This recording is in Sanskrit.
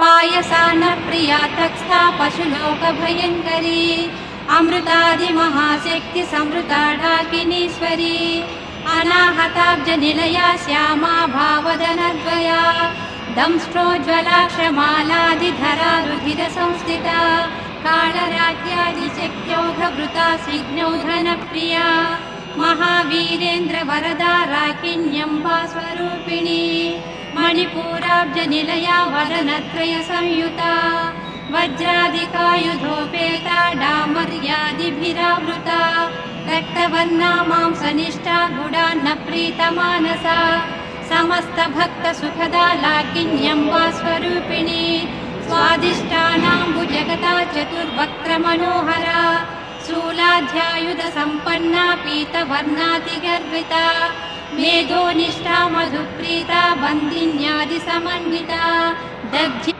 पायसान प्रिया तक्स्था पशुलोकभयङ्करी अमृतादिमहाशक्ति समृताडाकिनीश्वरी अनाहताब्जनिलया श्यामा भावदनद्वया दंष्ट्रोज्ज्वलाक्षमालादिधरा रुधिरसंस्थिता कालराज्यादिशक्त्यौघभृता सिग्नौधनप्रिया महावीरेन्द्रवरदा राकिन्यम्बा स्वरूपिणी मणिपूराब्जनिलया वदनत्रयसंयुता वज्रादिकायुधोपेता डामर्यादिभिरावृता रक्तवर्णा मांसनिष्ठा गुडान्नप्रीतमानसा समस्तभक्तसुखदा लाकिन्यम्बा स्वरूपिणी स्वादिष्टानाम्बुजगता चतुर्वक्त्रमनोहरा शूलाध्यायुधसम्पन्ना पीतवर्णातिगर्विता मेधोनिष्ठा मधुप्रीता बन्दिन्यादिसमन्विता दग्धि